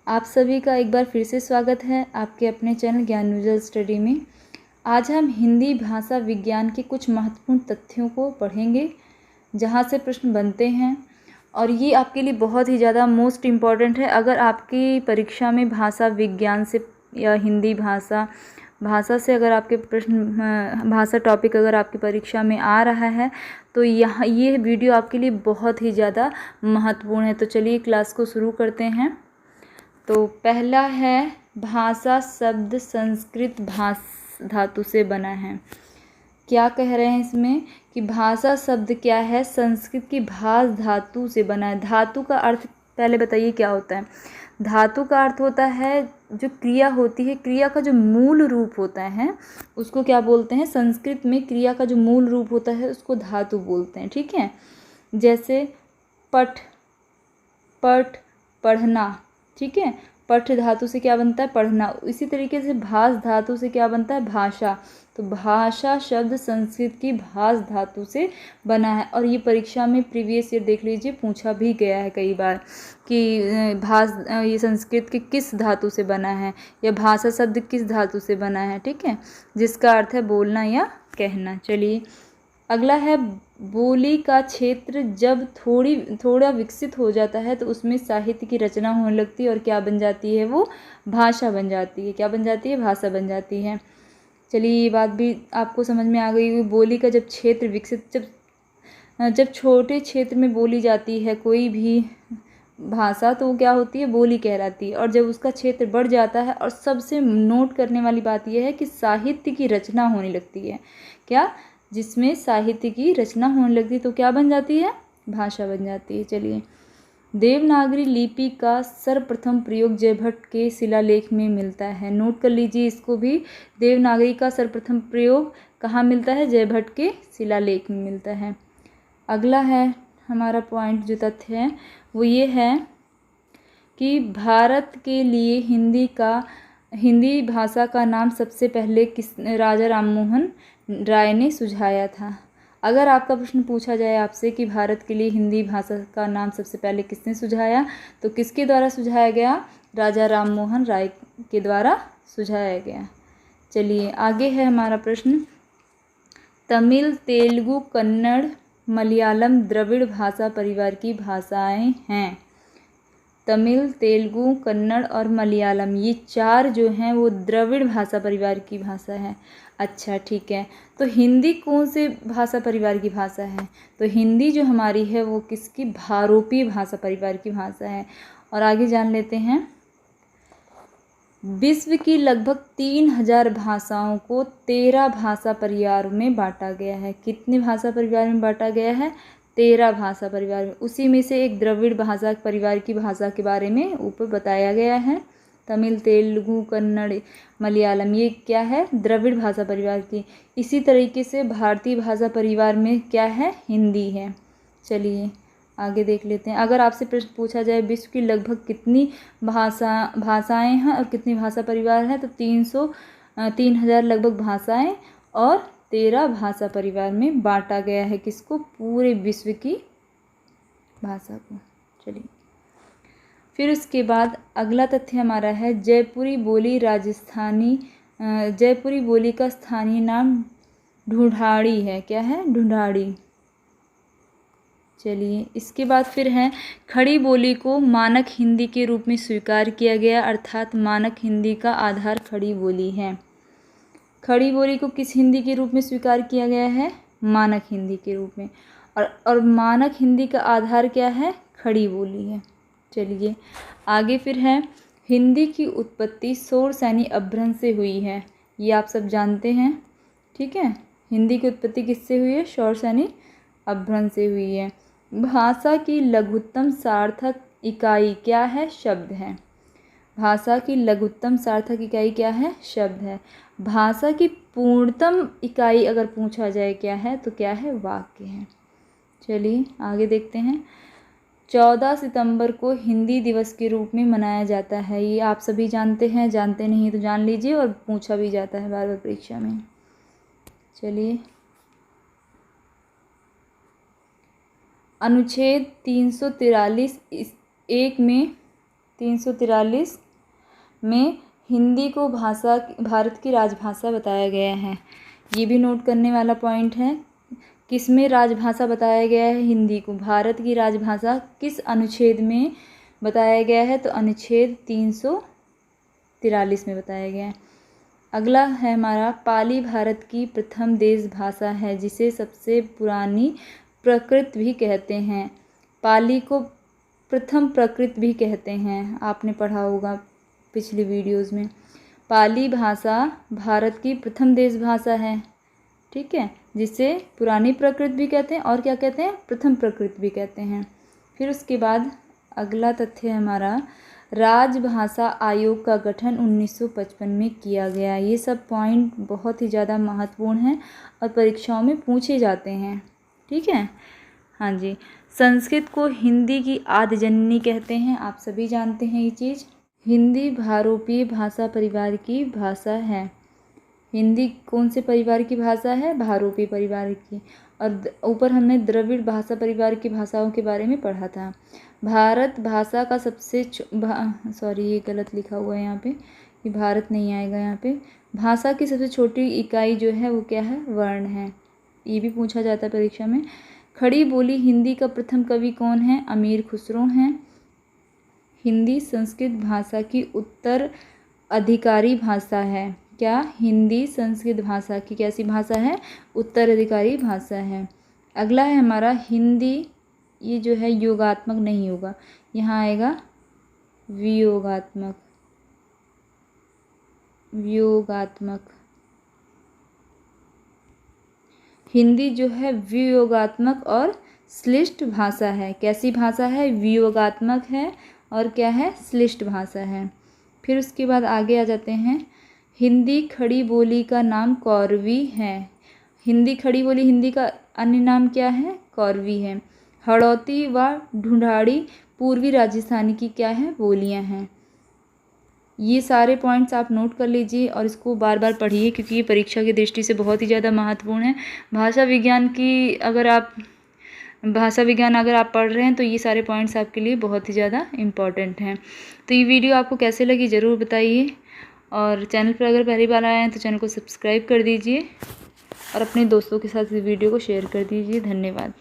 आप सभी का एक बार फिर से स्वागत है आपके अपने चैनल ज्ञान विजुअल स्टडी में। आज हम हिंदी भाषा विज्ञान के कुछ महत्वपूर्ण तथ्यों को पढ़ेंगे जहाँ से प्रश्न बनते हैं, और ये आपके लिए बहुत ही ज़्यादा मोस्ट इम्पॉर्टेंट है। अगर आपकी परीक्षा में भाषा विज्ञान से या हिंदी भाषा से अगर आपके प्रश्न भाषा टॉपिक अगर आपकी परीक्षा में आ रहा है तो ये वीडियो आपके लिए बहुत ही ज़्यादा महत्वपूर्ण है। तो चलिए क्लास को शुरू करते हैं। तो पहला है, भाषा शब्द संस्कृत भास धातु से बना है। क्या कह रहे हैं इसमें कि भाषा शब्द क्या है, संस्कृत की भास धातु से बना है। धातु का अर्थ पहले बताइए क्या होता है। धातु का अर्थ होता है जो क्रिया होती है, क्रिया का जो मूल रूप होता है उसको क्या बोलते हैं। संस्कृत में क्रिया का जो मूल रूप होता है उसको धातु बोलते हैं, ठीक है। जैसे पठ, पठ पढ़ना, ठीक है। पठ धातु से क्या बनता है, पढ़ना। इसी तरीके से भास धातु से क्या बनता है, भाषा। तो भाषा शब्द संस्कृत की भास धातु से बना है। और ये परीक्षा में प्रीवियस ईयर देख लीजिए पूछा भी गया है कई बार कि ये संस्कृत के किस धातु से बना है या भाषा शब्द किस धातु से बना है, ठीक है, जिसका अर्थ है बोलना या कहना। चलिए अगला है, बोली का क्षेत्र जब थोड़ा विकसित हो जाता है तो उसमें साहित्य की रचना होने लगती है और क्या बन जाती है, वो भाषा बन जाती है। क्या बन जाती है, भाषा बन जाती है। चलिए ये बात भी आपको समझ में आ गई। बोली का जब क्षेत्र विकसित जब छोटे क्षेत्र में बोली जाती है कोई भी भाषा तो वो क्या होती है, बोली कहलाती है। और जब उसका क्षेत्र बढ़ जाता है, और सबसे नोट करने वाली बात यह है कि साहित्य की रचना होने लगती है। क्या, जिसमें साहित्य की रचना होने लगती है तो क्या बन जाती है, भाषा बन जाती है। चलिए, देवनागरी लिपि का सर्वप्रथम प्रयोग जयभट्ट के शिलालेख में मिलता है। नोट कर लीजिए इसको भी। देवनागरी का सर्वप्रथम प्रयोग कहाँ मिलता है, जयभट्ट के शिलालेख में मिलता है। अगला है हमारा पॉइंट, जो तथ्य है वो ये है कि भारत के लिए हिंदी भाषा का नाम सबसे पहले राजा राममोहन राय ने सुझाया था। अगर आपका प्रश्न पूछा जाए आपसे कि भारत के लिए हिंदी भाषा का नाम सबसे पहले किसने सुझाया, तो किसके द्वारा सुझाया गया, राजा राममोहन राय के द्वारा सुझाया गया। चलिए आगे है हमारा प्रश्न, तमिल, तेलुगु, कन्नड़, मलयालम द्रविड़ भाषा परिवार की भाषाएं हैं। तमिल, तेलुगु, कन्नड़ और मलयालम, ये चार जो हैं वो द्रविड़ भाषा परिवार की भाषा है। अच्छा ठीक है, तो हिंदी कौन से भाषा परिवार की भाषा है, तो हिंदी जो हमारी है वो किसकी, भारोपीय भाषा परिवार की भाषा है। और आगे जान लेते हैं, विश्व की लगभग 3000 भाषाओं को 13 भाषा परिवार में बांटा गया है। कितने भाषा परिवार में बांटा गया है, 13 भाषा परिवार में। उसी में से एक द्रविड़ भाषा परिवार की भाषा के बारे में ऊपर बताया गया है। तमिल, तेलुगु, कन्नड़, मलयालम, ये क्या है, द्रविड़ भाषा परिवार की। इसी तरीके से भारतीय भाषा परिवार में क्या है, हिंदी है। चलिए आगे देख लेते हैं। अगर आपसे प्रश्न पूछा जाए विश्व की लगभग कितनी भाषाएं हैं और कितनी भाषा परिवार हैं, तो 3000 लगभग भाषाएं और 13 भाषा परिवार में बांटा गया है। किसको, पूरे विश्व की भाषा को। चलिए फिर उसके बाद अगला तथ्य हमारा है, जयपुरी बोली का स्थानीय नाम ढूंढाड़ी है। क्या है, ढूंढाड़ी। चलिए इसके बाद फिर है, खड़ी बोली को मानक हिंदी के रूप में स्वीकार किया गया, अर्थात मानक हिंदी का आधार खड़ी बोली है। खड़ी बोली को किस हिंदी के रूप में स्वीकार किया गया है, मानक हिंदी के रूप में। और मानक हिंदी का आधार क्या है, खड़ी बोली है। चलिए आगे फिर है, हिंदी की उत्पत्ति शौरसेनी अपभ्रंश से हुई है। ये आप सब जानते हैं, ठीक है। हिंदी की उत्पत्ति किससे हुई है, शौरसेनी अपभ्रंश से हुई है। भाषा की लघुत्तम सार्थक इकाई क्या है, शब्द है। भाषा की लघुत्तम सार्थक इकाई क्या है, शब्द है। भाषा की पूर्णतम इकाई अगर पूछा जाए क्या है, तो क्या है, वाक्य है। चलिए आगे देखते हैं, 14 सितंबर को हिंदी दिवस के रूप में मनाया जाता है। ये आप सभी जानते हैं, जानते नहीं तो जान लीजिए, और पूछा भी जाता है बार बार परीक्षा में। चलिए अनुच्छेद 343 1 में 343 में हिंदी को भारत की राजभाषा बताया गया है। ये भी नोट करने वाला पॉइंट है। किस में राजभाषा बताया गया है हिंदी को? भारत की राजभाषा किस अनुच्छेद में बताया गया है? तो अनुच्छेद 343 में बताया गया है। अगला है हमारा, पाली भारत की प्रथम देश भाषा है जिसे सबसे पुरानी प्राकृत भी कहते हैं। पाली को प्रथम प्राकृत भी कहते हैं, आपने पढ़ा होगा पिछली वीडियोस में। पाली भाषा भारत की प्रथम देश भाषा है, ठीक है, जिसे पुरानी प्राकृत भी कहते हैं और क्या कहते हैं? प्रथम प्राकृत भी कहते हैं। फिर उसके बाद अगला तथ्य है हमारा, राजभाषा आयोग का गठन 1955 में किया गया। ये सब पॉइंट बहुत ही ज़्यादा महत्वपूर्ण हैं और परीक्षाओं में पूछे जाते हैं, ठीक है। हाँ जी, संस्कृत को हिंदी की आदि जननी कहते हैं, आप सभी जानते हैं ये चीज़। हिंदी भारोपीय भाषा परिवार की भाषा है। हिंदी कौन से परिवार की भाषा है? भारोपीय परिवार की। और ऊपर हमने द्रविड़ भाषा परिवार की भाषाओं के बारे में पढ़ा था। भारत भाषा का सबसे सॉरी ये गलत लिखा हुआ है यहाँ पे, ये भारत नहीं आएगा यहाँ पे। भाषा की सबसे छोटी इकाई जो है वो क्या है? वर्ण है। ये भी पूछा जाता है परीक्षा में। खड़ी बोली हिंदी का प्रथम कवि कौन है? अमीर खुसरो हैं। हिंदी संस्कृत भाषा की उत्तर अधिकारी भाषा है। क्या? हिंदी संस्कृत भाषा की कैसी भाषा है? उत्तराधिकारी भाषा है। अगला है हमारा हिंदी, ये जो है योगात्मक नहीं होगा, यहाँ आएगा वियोगात्मक। वियोगात्मक हिंदी जो है वियोगात्मक और श्लिष्ट भाषा है। कैसी भाषा है? वियोगात्मक है और क्या है? श्लिष्ट भाषा है। फिर उसके बाद आगे आ जाते हैं, हिंदी खड़ी बोली का नाम कौरवी है। हिंदी खड़ी बोली, हिंदी का अन्य नाम क्या है? कौरवी है। हड़ौती व ढूंढाड़ी पूर्वी राजस्थानी की क्या है? बोलियां हैं। ये सारे पॉइंट्स आप नोट कर लीजिए और इसको बार बार पढ़िए क्योंकि ये परीक्षा की दृष्टि से बहुत ही ज़्यादा महत्वपूर्ण है। भाषा विज्ञान अगर आप पढ़ रहे हैं तो ये सारे पॉइंट्स आपके लिए बहुत ही ज़्यादा इम्पॉर्टेंट हैं। तो ये वीडियो आपको कैसे लगी ज़रूर बताइए, और चैनल पर अगर पहली बार आए हैं तो चैनल को सब्सक्राइब कर दीजिए और अपने दोस्तों के साथ इस वीडियो को शेयर कर दीजिए। धन्यवाद।